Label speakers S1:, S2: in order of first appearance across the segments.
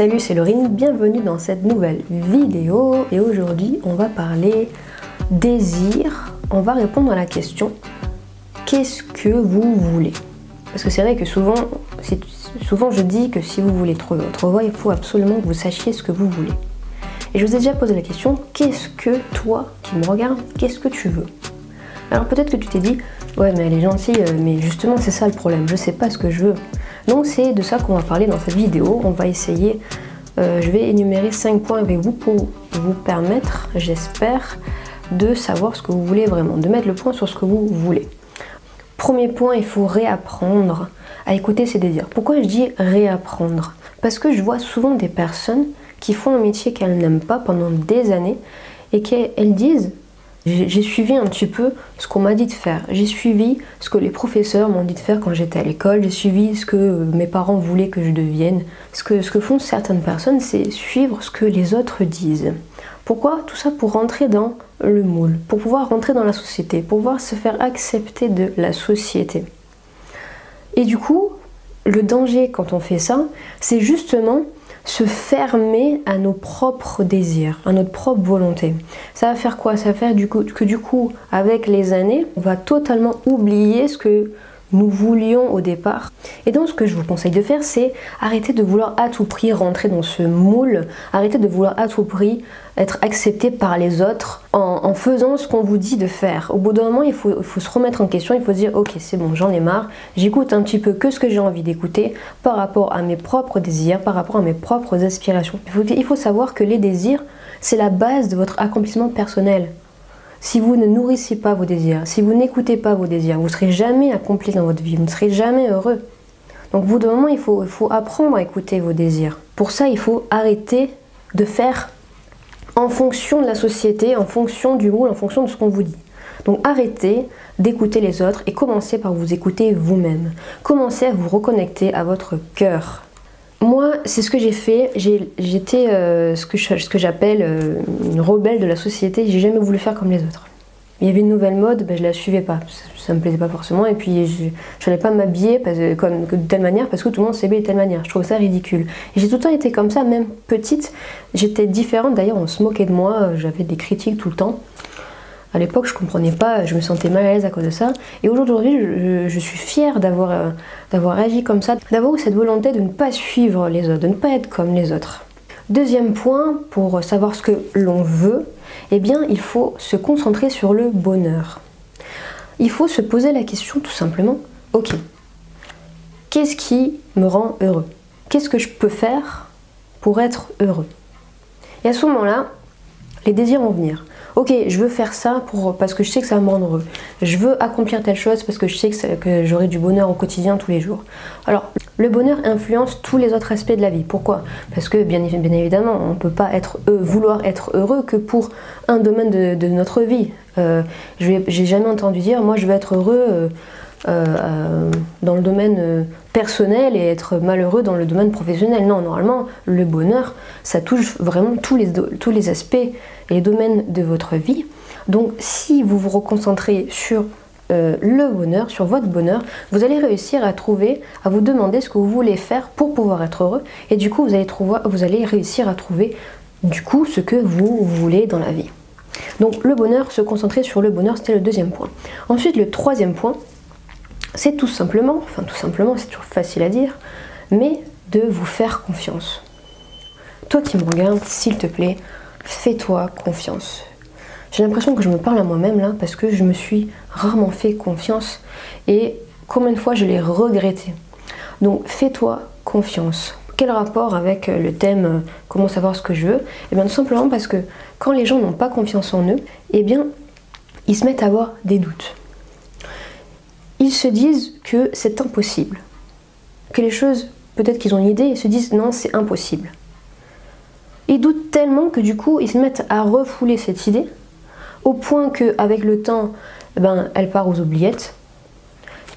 S1: Salut, c'est Laurine, bienvenue dans cette nouvelle vidéo et aujourd'hui on va parler désir. On va répondre à la question qu'est-ce que vous voulez? Parce que c'est vrai que souvent je dis que si vous voulez trouver votre voie, il faut absolument que vous sachiez ce que vous voulez. Et je vous ai déjà posé la question, qu'est-ce que toi qui me regardes, qu'est-ce que tu veux? Alors peut-être que tu t'es dit, ouais mais elle est gentille, mais justement c'est ça le problème, je sais pas ce que je veux. Donc c'est de ça qu'on va parler dans cette vidéo. On va essayer, je vais énumérer 5 points avec vous pour vous permettre, j'espère, de savoir ce que vous voulez vraiment, de mettre le point sur ce que vous voulez. Premier point, il faut réapprendre à écouter ses désirs. Pourquoi je dis réapprendre? Parce que je vois souvent des personnes qui font un métier qu'elles n'aiment pas pendant des années et qu'elles disent j'ai suivi un petit peu ce qu'on m'a dit de faire, j'ai suivi ce que les professeurs m'ont dit de faire quand j'étais à l'école, j'ai suivi ce que mes parents voulaient que je devienne. Ce que font certaines personnes, c'est suivre ce que les autres disent. Pourquoi? Tout ça pour rentrer dans le moule, pour pouvoir rentrer dans la société, pour pouvoir se faire accepter de la société. Et du coup, le danger quand on fait ça, c'est justement se fermer à nos propres désirs, à notre propre volonté. Ça va faire quoi? Ça va faire que du coup, avec les années, on va totalement oublier ce que nous voulions au départ. Et donc ce que je vous conseille de faire, c'est arrêter de vouloir à tout prix rentrer dans ce moule, arrêter de vouloir à tout prix être accepté par les autres en faisant ce qu'on vous dit de faire. Au bout d'un moment, il faut se remettre en question, il faut se dire ok c'est bon, j'en ai marre, j'écoute un petit peu que ce que j'ai envie d'écouter par rapport à mes propres désirs, par rapport à mes propres aspirations. Il faut savoir que les désirs, c'est la base de votre accomplissement personnel. Si vous ne nourrissez pas vos désirs, si vous n'écoutez pas vos désirs, vous ne serez jamais accompli dans votre vie, vous ne serez jamais heureux. Donc au bout d'un moment, il faut apprendre à écouter vos désirs. Pour ça, il faut arrêter de faire en fonction de la société, en fonction du moule, en fonction de ce qu'on vous dit. Donc arrêtez d'écouter les autres et commencez par vous écouter vous-même. Commencez à vous reconnecter à votre cœur. Moi, c'est ce que j'ai fait. J'étais ce que j'appelle une rebelle de la société. J'ai jamais voulu faire comme les autres. Il y avait une nouvelle mode, ben, je la suivais pas. Ça me plaisait pas forcément. Et puis, je n'allais pas m'habiller de telle manière parce que tout le monde s'habille de telle manière. Je trouvais ça ridicule. Et j'ai tout le temps été comme ça, même petite. J'étais différente. D'ailleurs, on se moquait de moi. J'avais des critiques tout le temps. À l'époque, je comprenais pas, je me sentais mal à l'aise à cause de ça. Et aujourd'hui, je suis fière d'avoir agi comme ça, d'avoir eu cette volonté de ne pas suivre les autres, de ne pas être comme les autres. Deuxième point, pour savoir ce que l'on veut, eh bien, il faut se concentrer sur le bonheur. Il faut se poser la question tout simplement, ok, qu'est-ce qui me rend heureux? Qu'est-ce que je peux faire pour être heureux? Et à ce moment-là, les désirs vont venir. Ok, je veux faire ça parce que je sais que ça va me rendre heureux. Je veux accomplir telle chose parce que je sais que j'aurai du bonheur au quotidien tous les jours. Alors, le bonheur influence tous les autres aspects de la vie. Pourquoi? Parce que bien évidemment, on ne peut pas vouloir être heureux que pour un domaine de notre vie. J'ai jamais entendu dire, moi je veux être heureux dans le domaine personnel et être malheureux dans le domaine professionnel. Non, normalement, le bonheur, ça touche vraiment tous les aspects et les domaines de votre vie. Donc, si vous vous reconcentrez sur le bonheur, sur votre bonheur, vous allez réussir à vous demander ce que vous voulez faire pour pouvoir être heureux. Et du coup, vous allez réussir à trouver du coup ce que vous voulez dans la vie. Donc, le bonheur, se concentrer sur le bonheur, c'était le deuxième point. Ensuite, le troisième point, c'est tout simplement, c'est toujours facile à dire, mais de vous faire confiance. Toi qui me regardes, s'il te plaît, fais-toi confiance. J'ai l'impression que je me parle à moi-même là, parce que je me suis rarement fait confiance et combien de fois je l'ai regretté. Donc fais-toi confiance. Quel rapport avec le thème comment savoir ce que je veux? Eh bien tout simplement parce que quand les gens n'ont pas confiance en eux, eh bien ils se mettent à avoir des doutes. Ils se disent que c'est impossible. Que les choses, peut-être qu'ils ont une idée, ils se disent non, c'est impossible. Ils doutent tellement que du coup, ils se mettent à refouler cette idée, au point qu'avec le temps, elle part aux oubliettes.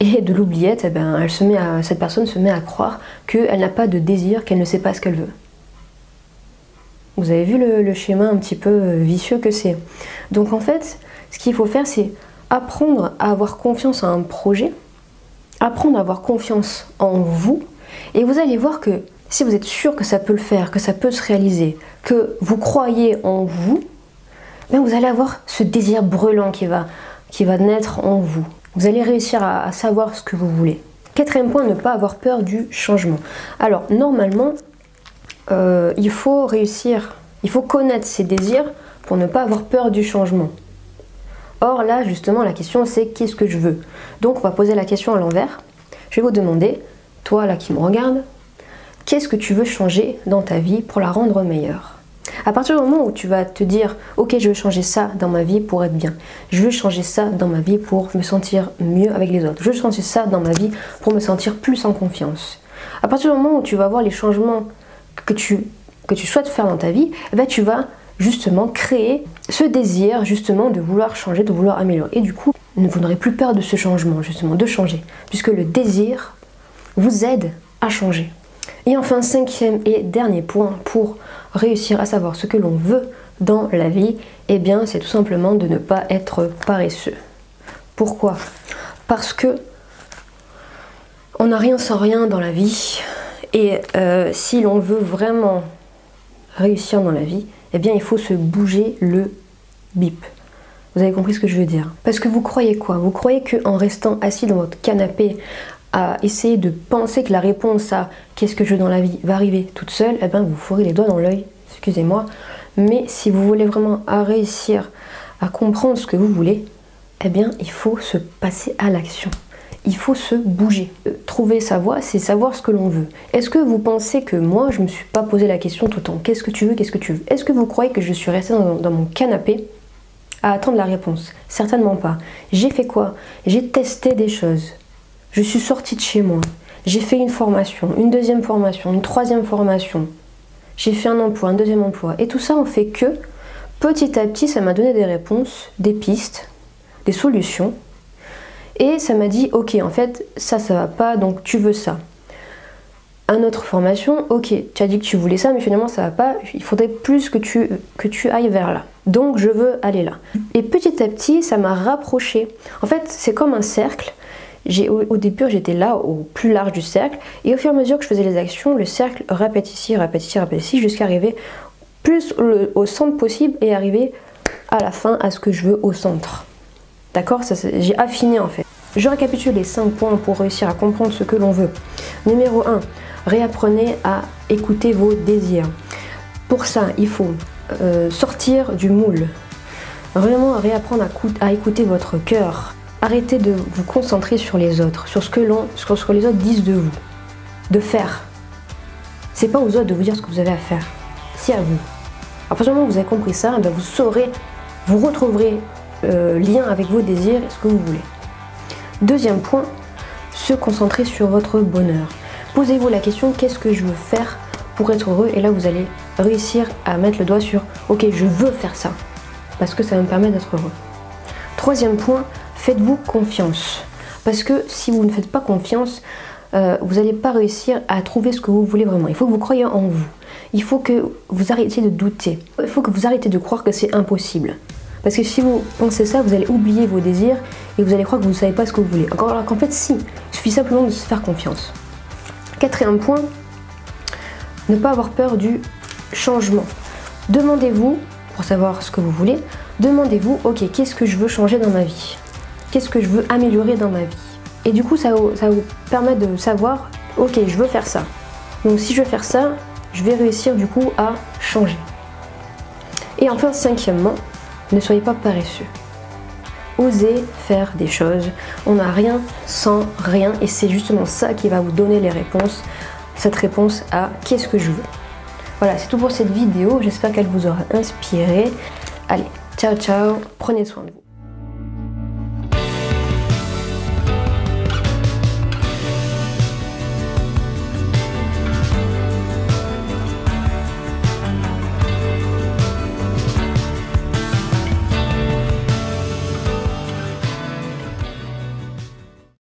S1: Et de l'oubliette, cette personne se met à croire qu'elle n'a pas de désir, qu'elle ne sait pas ce qu'elle veut. Vous avez vu le schéma un petit peu vicieux que c'est. Donc en fait, ce qu'il faut faire, c'est apprendre à avoir confiance en un projet, apprendre à avoir confiance en vous, et vous allez voir que si vous êtes sûr que ça peut le faire, que ça peut se réaliser, que vous croyez en vous, bien vous allez avoir ce désir brûlant qui va naître en vous. Vous allez réussir à savoir ce que vous voulez. Quatrième point, ne pas avoir peur du changement. Alors, normalement, il faut connaître ses désirs pour ne pas avoir peur du changement. Or là, justement, la question c'est qu'est-ce que je veux? Donc, on va poser la question à l'envers. Je vais vous demander, toi là qui me regarde, qu'est-ce que tu veux changer dans ta vie pour la rendre meilleure? À partir du moment où tu vas te dire ok, je veux changer ça dans ma vie pour être bien, je veux changer ça dans ma vie pour me sentir mieux avec les autres, je veux changer ça dans ma vie pour me sentir plus en confiance. À partir du moment où tu vas voir les changements que tu souhaites faire dans ta vie, eh bien, tu vas justement créer ce désir justement de vouloir changer, de vouloir améliorer. Et du coup, vous n'aurez plus peur de ce changement, justement, de changer, puisque le désir vous aide à changer. Et enfin, cinquième et dernier point pour réussir à savoir ce que l'on veut dans la vie, eh bien c'est tout simplement de ne pas être paresseux. Pourquoi? Parce que on n'a rien sans rien dans la vie, et si l'on veut vraiment réussir dans la vie, eh bien il faut se bouger le bip. Vous avez compris ce que je veux dire? Parce que vous croyez quoi? Vous croyez qu'en restant assis dans votre canapé à essayer de penser que la réponse à qu'est-ce que je veux dans la vie va arriver toute seule, eh bien vous fourrez les doigts dans l'œil, excusez-moi. Mais si vous voulez vraiment réussir à comprendre ce que vous voulez, eh bien il faut se passer à l'action. Il faut se bouger. Trouver sa voie, c'est savoir ce que l'on veut. Est-ce que vous pensez que moi, je ne me suis pas posé la question tout le temps? Qu'est-ce que tu veux? Qu'est-ce que tu veux? Est-ce que vous croyez que je suis restée dans mon canapé à attendre la réponse? Certainement pas. J'ai fait quoi? J'ai testé des choses. Je suis sortie de chez moi. J'ai fait une formation, une deuxième formation, une troisième formation. J'ai fait un emploi, un deuxième emploi. Et tout ça, on fait que, petit à petit, ça m'a donné des réponses, des pistes, des solutions. Et ça m'a dit, ok, en fait, ça va pas, donc tu veux ça. Une autre formation, ok, tu as dit que tu voulais ça, mais finalement ça va pas, il faudrait plus que tu ailles vers là. Donc je veux aller là. Et petit à petit, ça m'a rapproché. En fait, c'est comme un cercle. Au début, j'étais là, au plus large du cercle, et au fur et à mesure que je faisais les actions, le cercle répète ici, jusqu'à arriver plus au centre possible et arriver à la fin à ce que je veux au centre. D'accord? J'ai affiné en fait. Je récapitule les 5 points pour réussir à comprendre ce que l'on veut. Numéro 1, réapprenez à écouter vos désirs. Pour ça, il faut sortir du moule. Vraiment réapprendre à écouter votre cœur. Arrêtez de vous concentrer sur les autres, sur ce que les autres disent de vous. De faire. C'est pas aux autres de vous dire ce que vous avez à faire. C'est à vous. À partir du moment où vous avez compris ça, ben vous retrouverez lien avec vos désirs et ce que vous voulez. Deuxième point, se concentrer sur votre bonheur. Posez-vous la question, qu'est-ce que je veux faire pour être heureux? Et là, vous allez réussir à mettre le doigt sur, ok, je veux faire ça, parce que ça va me permettre d'être heureux. Troisième point, faites-vous confiance. Parce que si vous ne faites pas confiance, vous n'allez pas réussir à trouver ce que vous voulez vraiment. Il faut que vous croyiez en vous. Il faut que vous arrêtiez de douter. Il faut que vous arrêtiez de croire que c'est impossible. Parce que si vous pensez ça, vous allez oublier vos désirs et vous allez croire que vous ne savez pas ce que vous voulez. Alors qu'en fait, si, il suffit simplement de se faire confiance. Quatrième point, ne pas avoir peur du changement. Demandez-vous, pour savoir ce que vous voulez, demandez-vous, ok, qu'est-ce que je veux changer dans ma vie? Qu'est-ce que je veux améliorer dans ma vie? Et du coup, ça vous permet de savoir, ok, je veux faire ça. Donc si je veux faire ça, je vais réussir du coup à changer. Et enfin, cinquièmement, ne soyez pas paresseux. Osez faire des choses. On n'a rien sans rien et c'est justement ça qui va vous donner les réponses. Cette réponse à qu'est-ce que je veux. Voilà, c'est tout pour cette vidéo. J'espère qu'elle vous aura inspiré. Allez, ciao ciao, prenez soin de vous.